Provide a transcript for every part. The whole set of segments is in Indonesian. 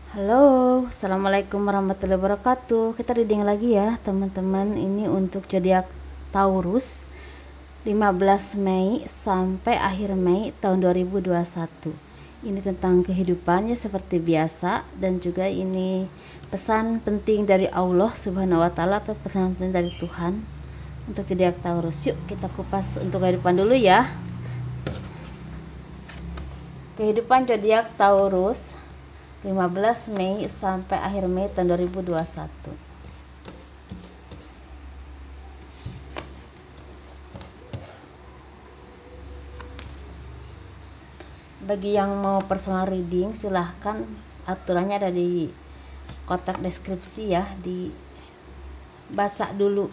Halo, assalamualaikum warahmatullahi wabarakatuh. Kita reading lagi ya teman-teman. Ini untuk zodiak Taurus 15 Mei sampai akhir Mei tahun 2021. Ini tentang kehidupannya seperti biasa, dan juga ini pesan penting dari Allah Subhanahu wa taala atau pesan penting dari Tuhan untuk zodiak Taurus. Yuk kita kupas untuk kehidupan dulu ya. Kehidupan zodiak Taurus 15 Mei sampai akhir Mei tahun 2021. Bagi yang mau personal reading silahkan, aturannya ada di kotak deskripsi ya, dibaca dulu.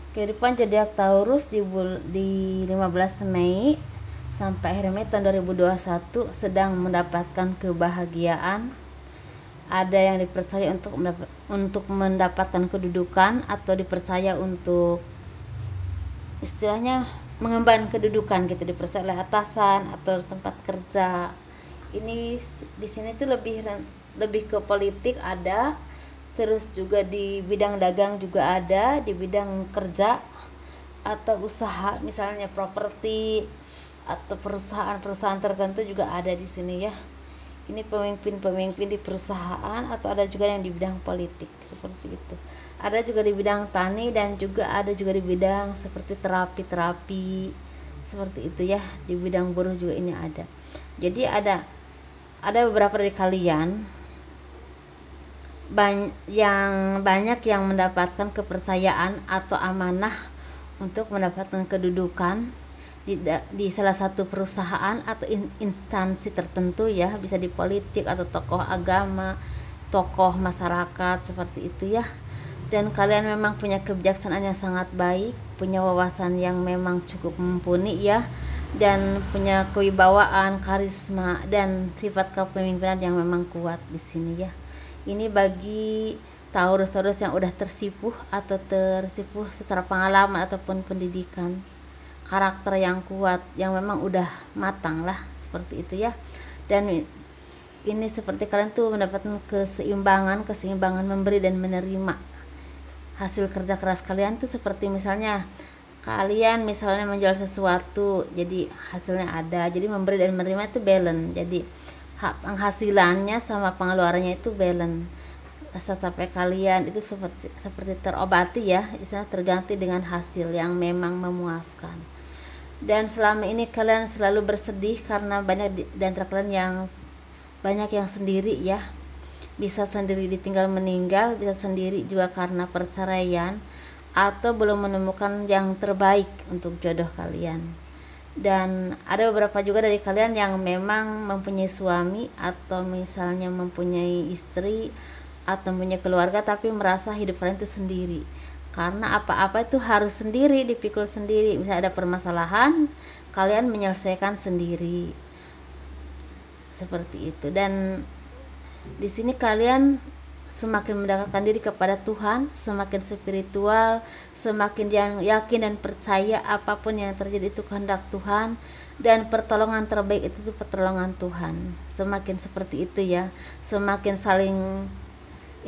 Kehidupan zodiak Taurus di 15 Mei sampai akhir Mei tahun 2021 sedang mendapatkan kebahagiaan. Ada yang dipercaya untuk mendapatkan kedudukan, atau dipercaya untuk istilahnya mengemban kedudukan gitu, dipercaya oleh atasan atau tempat kerja. Ini di sini tuh lebih ke politik ada. Terus juga di bidang dagang juga ada, di bidang kerja atau usaha, misalnya properti atau perusahaan-perusahaan tertentu juga ada di sini ya. Ini pemimpin-pemimpin di perusahaan, atau ada juga yang di bidang politik seperti itu. Ada juga di bidang tani, dan juga ada juga di bidang seperti terapi seperti itu ya. Di bidang buruh juga ini ada. Jadi ada beberapa dari kalian banyak yang mendapatkan kepercayaan atau amanah untuk mendapatkan kedudukan di salah satu perusahaan atau instansi tertentu ya, bisa di politik atau tokoh agama, tokoh masyarakat seperti itu ya. Dan kalian memang punya kebijaksanaan yang sangat baik, punya wawasan yang memang cukup mumpuni ya, dan punya kewibawaan, karisma, dan sifat kepemimpinan yang memang kuat di sini ya. Ini bagi Taurus yang udah tersipuh secara pengalaman ataupun pendidikan, karakter yang kuat, yang memang udah matang lah seperti itu ya. Dan ini seperti kalian tuh mendapatkan keseimbangan memberi dan menerima hasil kerja keras kalian tuh. Seperti misalnya kalian menjual sesuatu, jadi hasilnya ada, jadi memberi dan menerima itu balance. Jadi penghasilannya sama pengeluarannya itu balance. Rasa capek kalian itu seperti terobati ya, misalnya terganti dengan hasil yang memang memuaskan. Dan selama ini kalian selalu bersedih karena banyak di antara kalian yang sendiri ya, bisa sendiri ditinggal meninggal, bisa sendiri juga karena perceraian atau belum menemukan yang terbaik untuk jodoh kalian. Dan ada beberapa juga dari kalian yang memang mempunyai suami, atau misalnya mempunyai istri atau mempunyai keluarga, tapi merasa hidup kalian itu sendiri, karena apa-apa itu harus sendiri, dipikul sendiri. Misalnya ada permasalahan, kalian menyelesaikan sendiri seperti itu. Dan di sini kalian semakin mendekatkan diri kepada Tuhan, semakin spiritual, semakin yakin dan percaya apapun yang terjadi itu kehendak Tuhan, dan pertolongan terbaik itu pertolongan Tuhan. Semakin seperti itu ya, semakin saling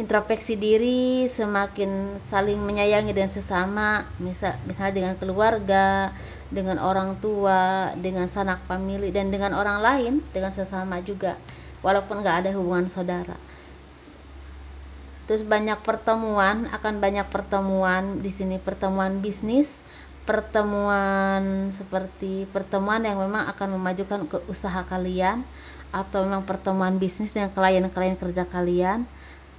introspeksi diri, semakin saling menyayangi dengan sesama, misalnya dengan keluarga, dengan orang tua, dengan sanak famili, dan dengan orang lain, dengan sesama juga, walaupun gak ada hubungan saudara. Terus banyak pertemuan di sini, pertemuan bisnis, pertemuan yang memang akan memajukan ke usaha kalian, atau memang pertemuan bisnis dengan klien-klien kerja kalian.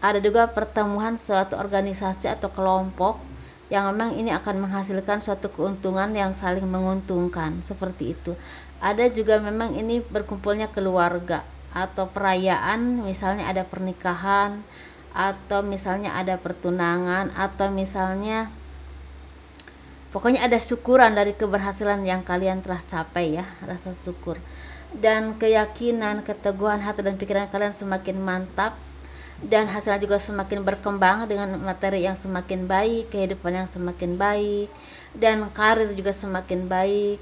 Ada juga pertemuan suatu organisasi atau kelompok yang memang ini akan menghasilkan suatu keuntungan yang saling menguntungkan seperti itu. Ada juga memang ini berkumpulnya keluarga atau perayaan, misalnya ada pernikahan, atau misalnya ada pertunangan, atau misalnya pokoknya ada syukuran dari keberhasilan yang kalian telah capai ya, rasa syukur. Dan keyakinan, keteguhan hati dan pikiran kalian semakin mantap, dan hasilnya juga semakin berkembang dengan materi yang semakin baik, kehidupan yang semakin baik, dan karir juga semakin baik.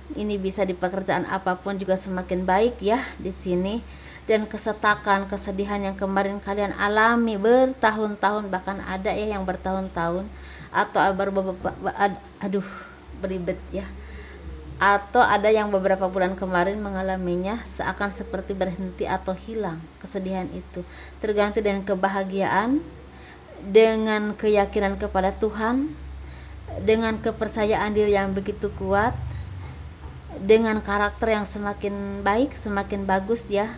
Ini bisa di pekerjaan apapun juga semakin baik ya di sini. Dan kesetakan, kesedihan yang kemarin kalian alami bertahun-tahun, bahkan ada ya yang bertahun-tahun, atau aduh beribet ya, atau ada yang beberapa bulan kemarin mengalaminya, seakan seperti berhenti atau hilang kesedihan itu, terganti dengan kebahagiaan, dengan keyakinan kepada Tuhan, dengan kepercayaan diri yang begitu kuat, dengan karakter yang semakin baik, semakin bagus ya.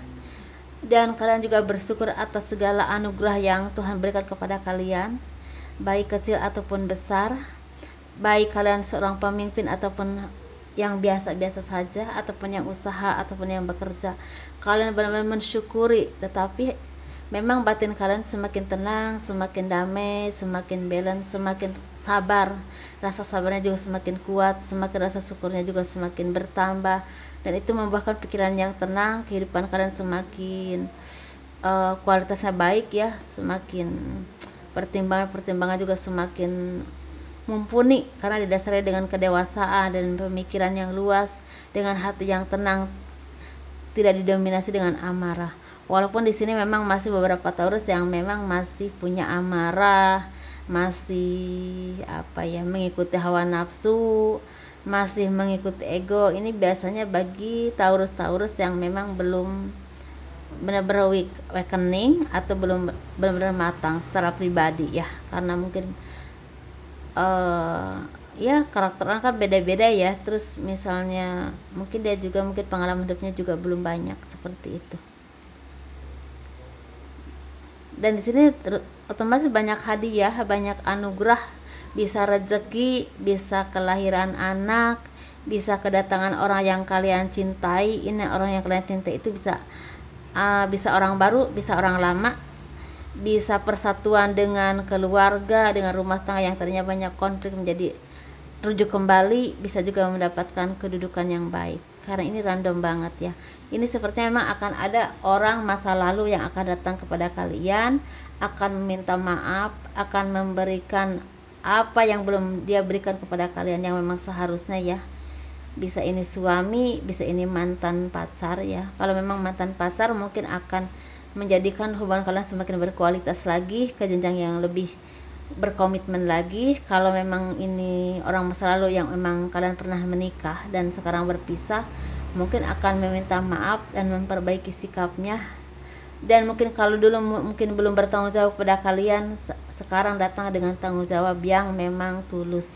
Dan kalian juga bersyukur atas segala anugerah yang Tuhan berikan kepada kalian, baik kecil ataupun besar, baik kalian seorang pemimpin ataupun yang biasa-biasa saja, ataupun yang usaha ataupun yang bekerja. Kalian benar-benar mensyukuri, tetapi memang batin kalian semakin tenang, semakin damai, semakin balance, semakin sabar. Rasa sabarnya juga semakin kuat, semakin rasa syukurnya juga semakin bertambah, dan itu membuahkan pikiran yang tenang. Kehidupan kalian semakin kualitasnya baik ya, semakin pertimbangan juga semakin mumpuni karena didasari dengan kedewasaan dan pemikiran yang luas, dengan hati yang tenang, tidak didominasi dengan amarah. Walaupun di sini memang masih beberapa Taurus yang memang masih punya amarah, masih mengikuti hawa nafsu, masih mengikuti ego. Ini biasanya bagi Taurus yang memang belum benar-benar awakening atau belum benar-benar matang secara pribadi ya, karena mungkin ya karakter orang kan beda-beda ya. Terus misalnya mungkin dia juga mungkin pengalaman hidupnya juga belum banyak seperti itu. Dan di sini otomatis banyak hadiah, banyak anugerah, bisa rezeki, bisa kelahiran anak, bisa kedatangan orang yang kalian cintai. Ini orang yang kalian cintai itu bisa orang baru, bisa orang lama, bisa persatuan dengan keluarga, dengan rumah tangga yang tadinya banyak konflik menjadi rujuk kembali, bisa juga mendapatkan kedudukan yang baik. Karena ini random banget ya. Ini sepertinya memang akan ada orang masa lalu yang akan datang kepada kalian, akan meminta maaf, akan memberikan apa yang belum dia berikan kepada kalian yang memang seharusnya ya. Bisa ini suami, bisa ini mantan pacar ya. Kalau memang mantan pacar mungkin akan menjadikan hubungan kalian semakin berkualitas lagi, ke jenjang yang lebih berkomitmen lagi. Kalau memang ini orang masa lalu yang memang kalian pernah menikah dan sekarang berpisah, mungkin akan meminta maaf dan memperbaiki sikapnya. Dan mungkin kalau dulu mungkin belum bertanggung jawab kepada kalian, sekarang datang dengan tanggung jawab yang memang tulus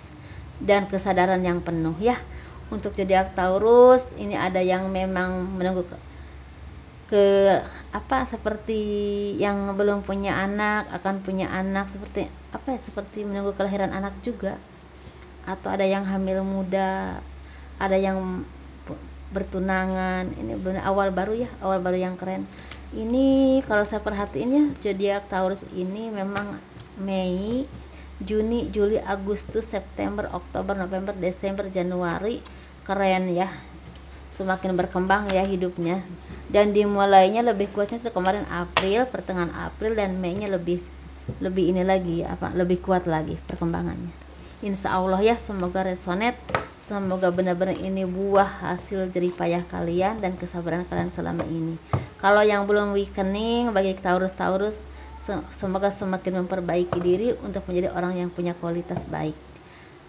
dan kesadaran yang penuh ya. Untuk zodiak Taurus ini ada yang memang menunggu seperti yang belum punya anak akan punya anak, seperti menunggu kelahiran anak juga, atau ada yang hamil muda, ada yang bertunangan. Ini benar awal baru yang keren. Ini kalau saya perhatiin ya, zodiak Taurus ini memang Mei, Juni, Juli, Agustus, September, Oktober, November, Desember, Januari keren ya, semakin berkembang ya hidupnya. Dan dimulainya lebih kuatnya itu kemarin April, pertengahan April, dan Mei-nya lebih ini lagi lebih kuat lagi perkembangannya. Insya Allah ya, semoga resonate, semoga benar-benar ini buah hasil jerih payah kalian dan kesabaran kalian selama ini. Kalau yang belum awakening bagi Taurus, semoga semakin memperbaiki diri untuk menjadi orang yang punya kualitas baik.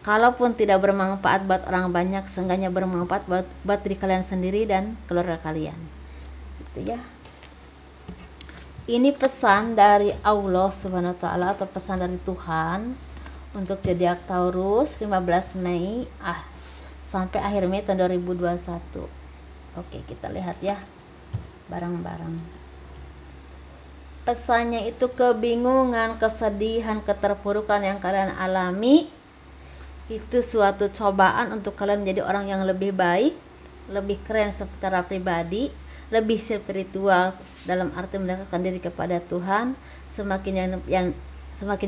Kalaupun tidak bermanfaat buat orang banyak, seenggaknya bermanfaat buat diri kalian sendiri dan keluarga kalian. Gitu ya. Ini pesan dari Allah Subhanahu wa taala atau pesan dari Tuhan untuk zodiak Taurus 15 Mei sampai akhir Mei tahun 2021. Oke, kita lihat ya bareng-bareng. Pesannya itu kebingungan, kesedihan, keterpurukan yang kalian alami itu suatu cobaan untuk kalian menjadi orang yang lebih baik, lebih keren secara pribadi, lebih spiritual dalam arti mendekatkan diri kepada Tuhan, semakin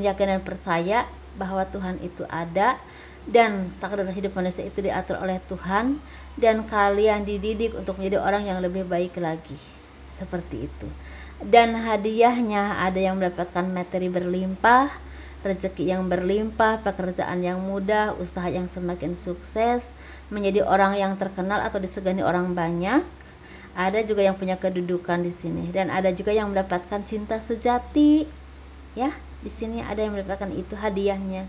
yakin dan percaya bahwa Tuhan itu ada dan takdir hidup manusia itu diatur oleh Tuhan, dan kalian dididik untuk menjadi orang yang lebih baik lagi. Seperti itu. Dan hadiahnya ada yang mendapatkan materi berlimpah, rezeki yang berlimpah, pekerjaan yang mudah, usaha yang semakin sukses, menjadi orang yang terkenal atau disegani orang banyak. Ada juga yang punya kedudukan di sini, dan ada juga yang mendapatkan cinta sejati. Ya, di sini ada yang mendapatkan itu hadiahnya.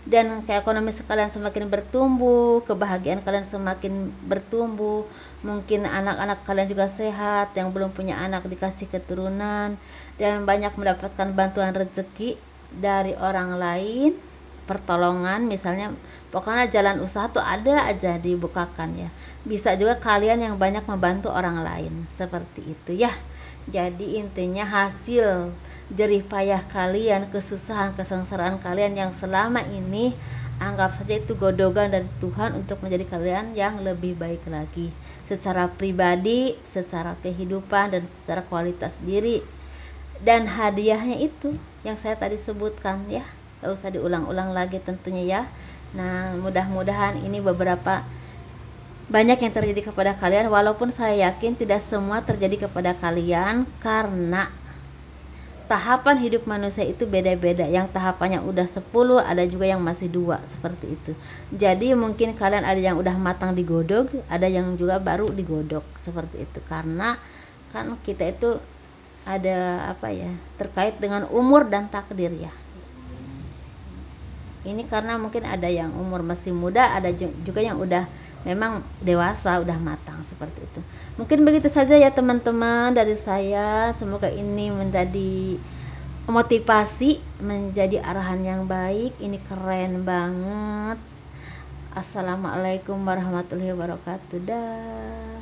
Dan keekonomis kalian semakin bertumbuh, kebahagiaan kalian semakin bertumbuh. Mungkin anak-anak kalian juga sehat, yang belum punya anak dikasih keturunan, dan banyak mendapatkan bantuan rezeki dari orang lain, pertolongan misalnya. Pokoknya jalan usaha tuh ada aja dibukakan ya. Bisa juga kalian yang banyak membantu orang lain, seperti itu ya. Jadi intinya hasil jerih payah kalian, kesusahan, kesengsaraan kalian yang selama ini, anggap saja itu godogan dari Tuhan untuk menjadi kalian yang lebih baik lagi secara pribadi, secara kehidupan, dan secara kualitas diri. Dan hadiahnya itu yang saya tadi sebutkan ya, gak usah diulang-ulang lagi tentunya ya. Nah, mudah-mudahan ini beberapa banyak yang terjadi kepada kalian, walaupun saya yakin tidak semua terjadi kepada kalian, karena tahapan hidup manusia itu beda-beda. Yang tahapannya udah 10, ada juga yang masih 2, seperti itu. Jadi mungkin kalian ada yang udah matang digodok, ada yang juga baru digodok, seperti itu. Karena kan kita itu ada apa ya, terkait dengan umur dan takdir ya. Ini karena mungkin ada yang umur masih muda, ada juga yang udah memang dewasa, udah matang, seperti itu. Mungkin begitu saja ya teman-teman dari saya. Semoga ini menjadi motivasi, menjadi arahan yang baik. Ini keren banget. Assalamualaikum warahmatullahi wabarakatuh. Dah.